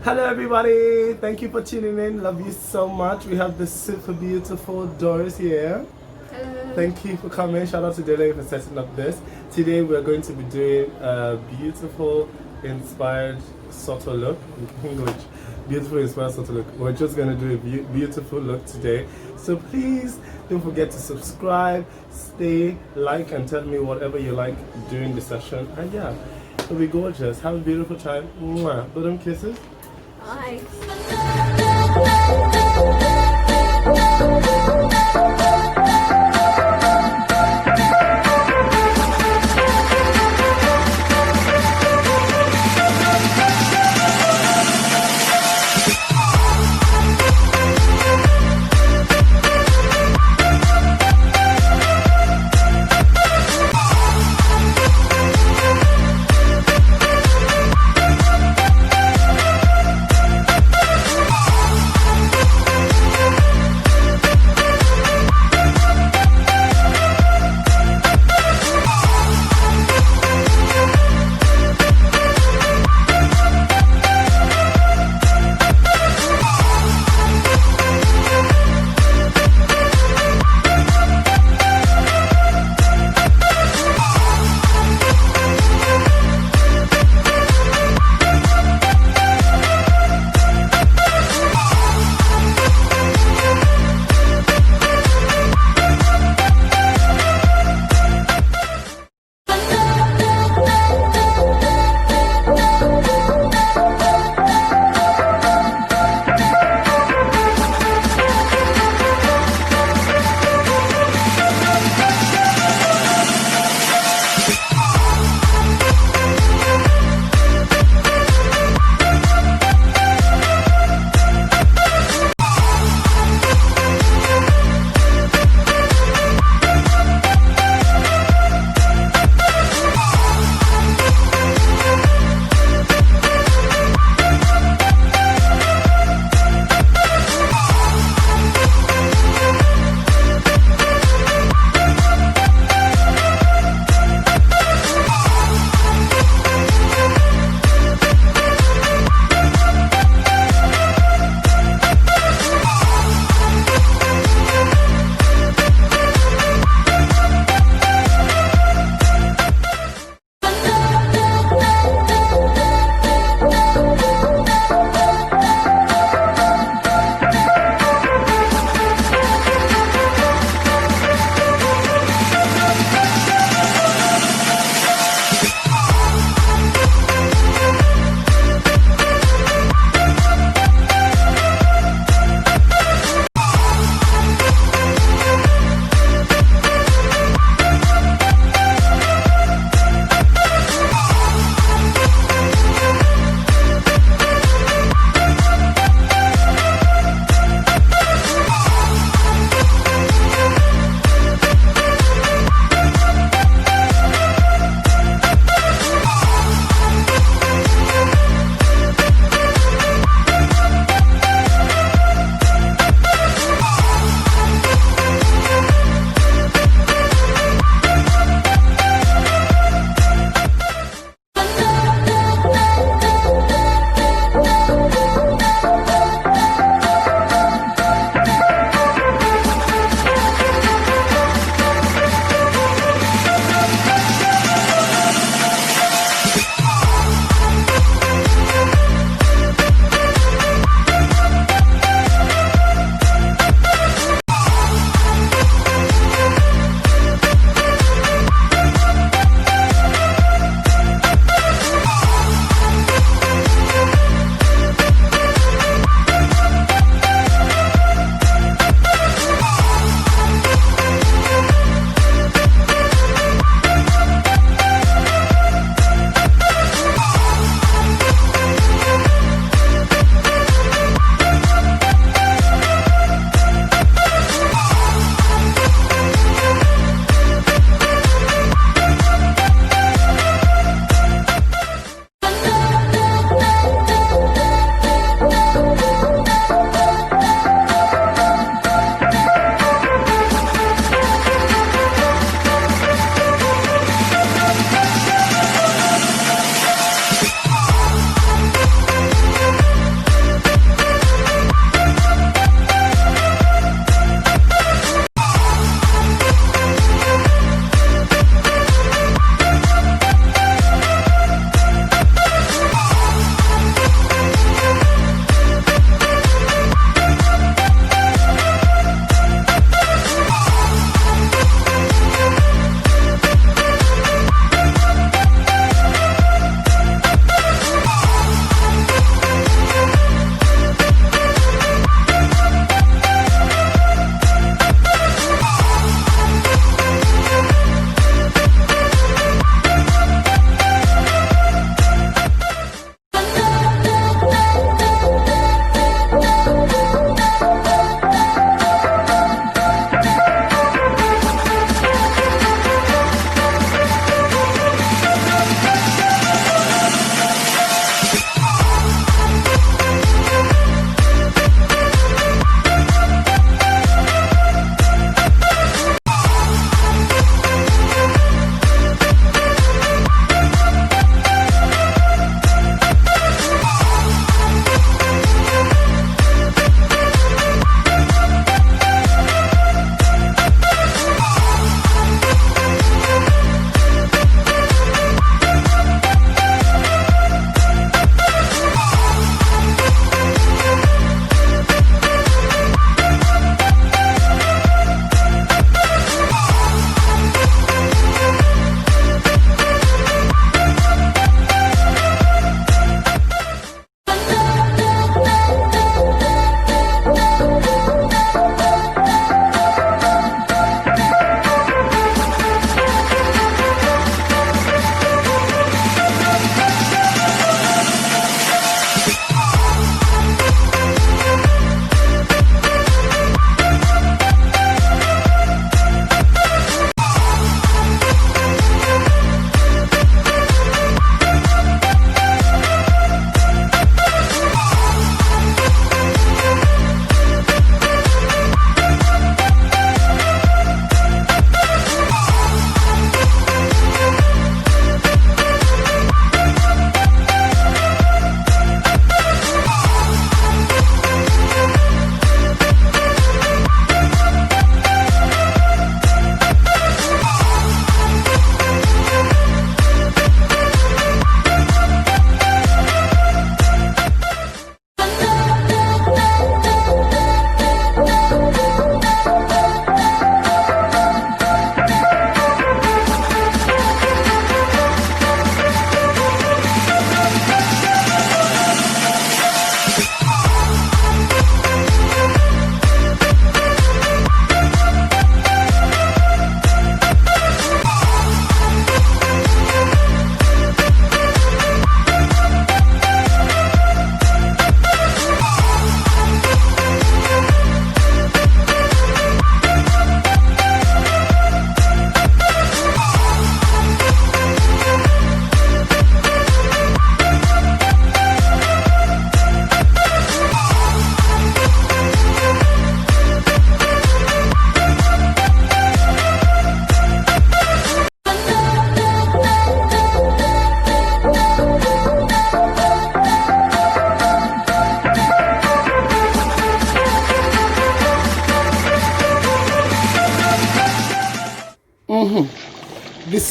Hello everybody, thank you for tuning in. Love you so much. We have the super beautiful Doris here. Hello. Thank you for coming. Shout out to Dele for setting up this. Today we're going to be doing a beautiful inspired subtle look. English. Beautiful inspired subtle look. We're just going to do a beautiful look today. So please don't forget to subscribe, stay, like, and tell me whatever you like during the session. And yeah, it'll be gorgeous. Have a beautiful time. Mwah. Bottom kisses. Bye.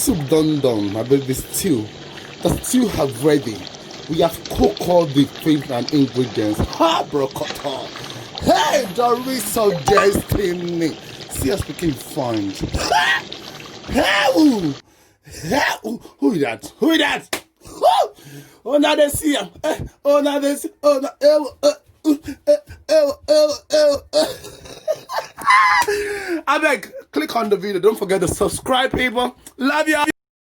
soup done. I beg the stew. The stew have ready. We have cooked all the things and ingredients. Ha, bro, cut off. Hey, there is so destiny. See us speaking fun. Who is that? Who is that? Oh, now they see him. Oh, now they see. Oh, I beg, click on the video. Don't forget to subscribe, people. Love you.